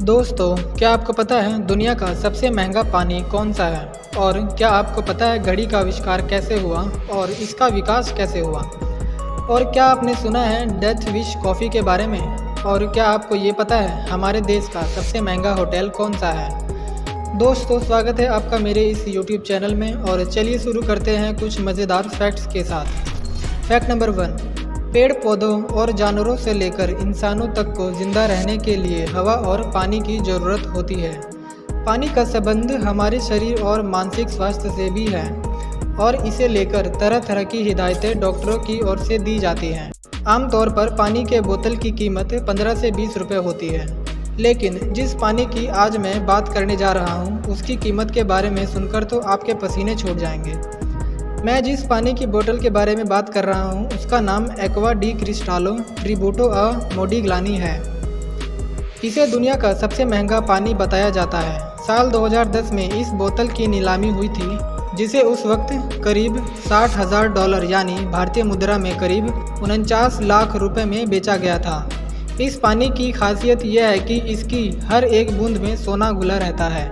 दोस्तों, क्या आपको पता है दुनिया का सबसे महंगा पानी कौन सा है? और क्या आपको पता है घड़ी का आविष्कार कैसे हुआ और इसका विकास कैसे हुआ? और क्या आपने सुना है डेथ विश कॉफ़ी के बारे में? और क्या आपको ये पता है हमारे देश का सबसे महंगा होटल कौन सा है? दोस्तों, स्वागत है आपका मेरे इस यूट्यूब चैनल में और चलिए शुरू करते हैं कुछ मज़ेदार फैक्ट्स के साथ। Fact number 1। पेड़ पौधों और जानवरों से लेकर इंसानों तक को जिंदा रहने के लिए हवा और पानी की ज़रूरत होती है। पानी का संबंध हमारे शरीर और मानसिक स्वास्थ्य से भी है और इसे लेकर तरह तरह की हिदायतें डॉक्टरों की ओर से दी जाती हैं। आमतौर पर पानी के बोतल की कीमत 15 से 20 रुपये होती है, लेकिन जिस पानी की आज मैं बात करने जा रहा हूँ उसकी कीमत के बारे में सुनकर तो आपके पसीने छूट जाएंगे। मैं जिस पानी की बोतल के बारे में बात कर रहा हूँ उसका नाम एक्वा डी क्रिस्टालो ट्रिब्यूटो अ मोडिग्लानी है। इसे दुनिया का सबसे महंगा पानी बताया जाता है। साल 2010 में इस बोतल की नीलामी हुई थी, जिसे उस वक्त करीब $60,000 यानी भारतीय मुद्रा में करीब 49 लाख रुपए में बेचा गया था। इस पानी की खासियत यह है कि इसकी हर एक बूंद में सोना घुला रहता है।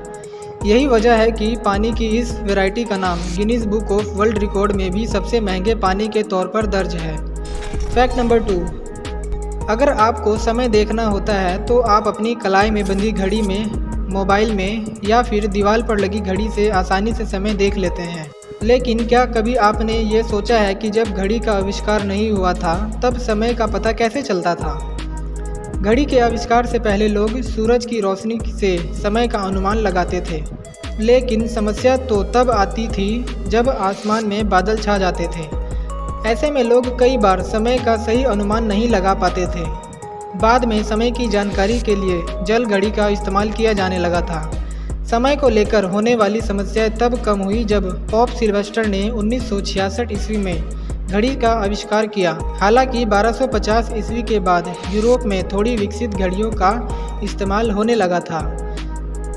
यही वजह है कि पानी की इस वैरायटी का नाम Guinness book of world record में भी सबसे महंगे पानी के तौर पर दर्ज है। Fact number 2। अगर आपको समय देखना होता है तो आप अपनी कलाई में बंधी घड़ी में, मोबाइल में या फिर दीवार पर लगी घड़ी से आसानी से समय देख लेते हैं। लेकिन क्या कभी आपने ये सोचा है कि जब घड़ी का आविष्कार नहीं हुआ था तब समय का पता कैसे चलता था? घड़ी के आविष्कार से पहले लोग सूरज की रोशनी से समय का अनुमान लगाते थे, लेकिन समस्या तो तब आती थी जब आसमान में बादल छा जाते थे। ऐसे में लोग कई बार समय का सही अनुमान नहीं लगा पाते थे। बाद में समय की जानकारी के लिए जल घड़ी का इस्तेमाल किया जाने लगा था। समय को लेकर होने वाली समस्याएं तब कम हुई जब पॉप सिल्वेस्टर ने 1966 ईस्वी में घड़ी का आविष्कार किया। हालांकि 1250 ईस्वी के बाद यूरोप में थोड़ी विकसित घड़ियों का इस्तेमाल होने लगा था।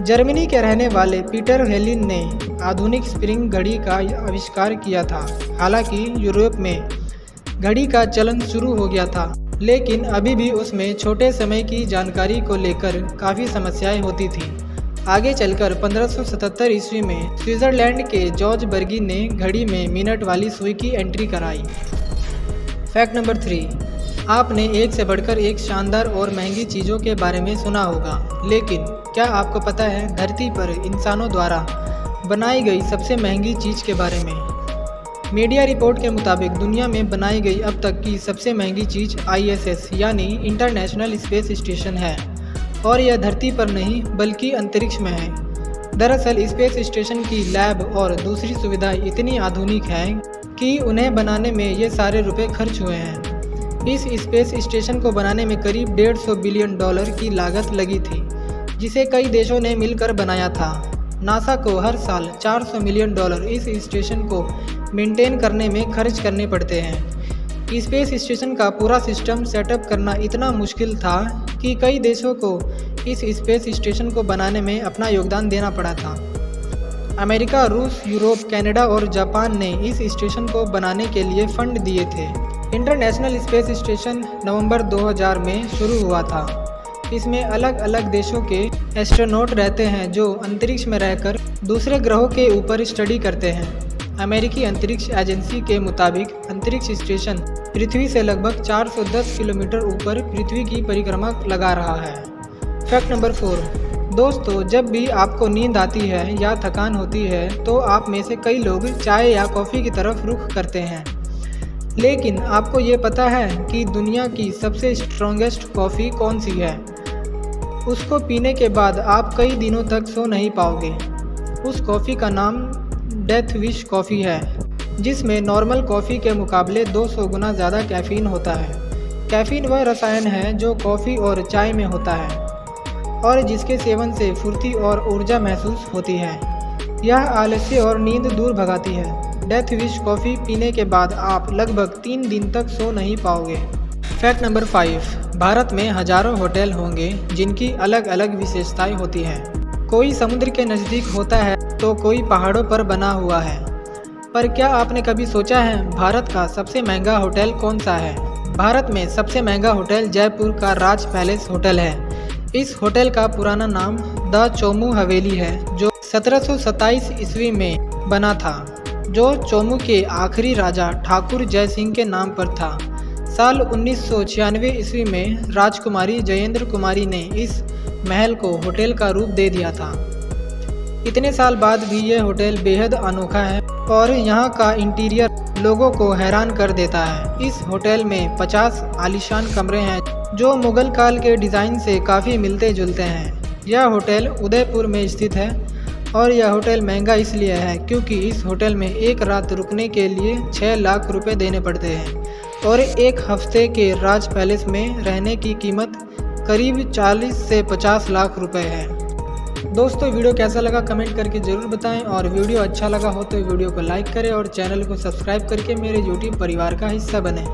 जर्मनी के रहने वाले पीटर हेलिन ने आधुनिक स्प्रिंग घड़ी का आविष्कार किया था। हालांकि यूरोप में घड़ी का चलन शुरू हो गया था, लेकिन अभी भी उसमें छोटे समय की जानकारी को लेकर काफ़ी समस्याएं होती थी। आगे चलकर 1577 ईस्वी में स्विट्जरलैंड के जॉर्ज बर्गी ने घड़ी में मिनट वाली सुई की एंट्री कराई। Fact number 3। आपने एक से बढ़कर एक शानदार और महंगी चीज़ों के बारे में सुना होगा, लेकिन क्या आपको पता है धरती पर इंसानों द्वारा बनाई गई सबसे महंगी चीज़ के बारे में? मीडिया रिपोर्ट के मुताबिक दुनिया में बनाई गई अब तक की सबसे महंगी चीज़ ISS यानी इंटरनेशनल स्पेस स्टेशन है, और यह धरती पर नहीं बल्कि अंतरिक्ष में है। दरअसल स्पेस स्टेशन की लैब और दूसरी सुविधाएं इतनी आधुनिक हैं कि उन्हें बनाने में ये सारे रुपए खर्च हुए हैं। इस स्पेस स्टेशन को बनाने में करीब $150 बिलियन की लागत लगी थी, जिसे कई देशों ने मिलकर बनाया था। नासा को हर साल $400 मिलियन इस स्टेशन को मेंटेन करने में खर्च करने पड़ते हैं। स्पेस स्टेशन का पूरा सिस्टम सेटअप करना इतना मुश्किल था कि कई देशों को इस स्पेस स्टेशन को बनाने में अपना योगदान देना पड़ा था। अमेरिका, रूस, यूरोप, कनाडा और जापान ने इस स्टेशन को बनाने के लिए फंड दिए थे। इंटरनेशनल स्पेस स्टेशन नवंबर 2000 में शुरू हुआ था। इसमें अलग अलग देशों के एस्ट्रोनॉट रहते हैं जो अंतरिक्ष में रहकर दूसरे ग्रहों के ऊपर स्टडी करते हैं। अमेरिकी अंतरिक्ष एजेंसी के मुताबिक अंतरिक्ष स्टेशन पृथ्वी से लगभग 410 किलोमीटर ऊपर पृथ्वी की परिक्रमा लगा रहा है। Fact number 4। दोस्तों, जब भी आपको नींद आती है या थकान होती है तो आप में से कई लोग चाय या कॉफ़ी की तरफ रुख करते हैं, लेकिन आपको ये पता है कि दुनिया की सबसे स्ट्रॉन्गेस्ट कॉफ़ी कौन सी है? उसको पीने के बाद आप कई दिनों तक सो नहीं पाओगे। उस कॉफ़ी का नाम डेथ विश कॉफ़ी है, जिसमें नॉर्मल कॉफ़ी के मुकाबले 200 गुना ज़्यादा कैफ़ीन होता है। कैफ़ीन वह रसायन है जो कॉफ़ी और चाय में होता है और जिसके सेवन से फुर्ती और ऊर्जा महसूस होती है। यह आलस्य और नींद दूर भगाती है। डेथ विश कॉफ़ी पीने के बाद आप लगभग 3 दिन तक सो नहीं पाओगे। Fact number 5। भारत में हजारों होटल होंगे जिनकी अलग अलग विशेषताएं होती हैं। कोई समुद्र के नज़दीक होता है तो कोई पहाड़ों पर बना हुआ है। पर क्या आपने कभी सोचा है भारत का सबसे महंगा होटल कौन सा है? भारत में सबसे महंगा होटल जयपुर का राज पैलेस होटल है। इस होटल का पुराना नाम द चोमू हवेली है, जो 1727 ईस्वी में बना था, जो चोमू के आखिरी राजा ठाकुर जय सिंह के नाम पर था। साल 1996 ईस्वी में राजकुमारी जयेंद्र कुमारी ने इस महल को होटल का रूप दे दिया था। इतने साल बाद भी यह होटल बेहद अनोखा है और यहाँ का इंटीरियर लोगों को हैरान कर देता है। इस होटल में 50 आलीशान कमरे हैं जो मुगल काल के डिज़ाइन से काफ़ी मिलते जुलते हैं। यह होटल उदयपुर में स्थित है और यह होटल महंगा इसलिए है क्योंकि इस होटल में एक रात रुकने के लिए 6 लाख रुपए देने पड़ते हैं और एक हफ्ते के राज पैलेस में रहने की कीमत करीब 40 से 50 लाख रुपए है। दोस्तों, वीडियो कैसा लगा कमेंट करके ज़रूर बताएं और वीडियो अच्छा लगा हो तो वीडियो को लाइक करें और चैनल को सब्सक्राइब करके मेरे यूट्यूब परिवार का हिस्सा बनें।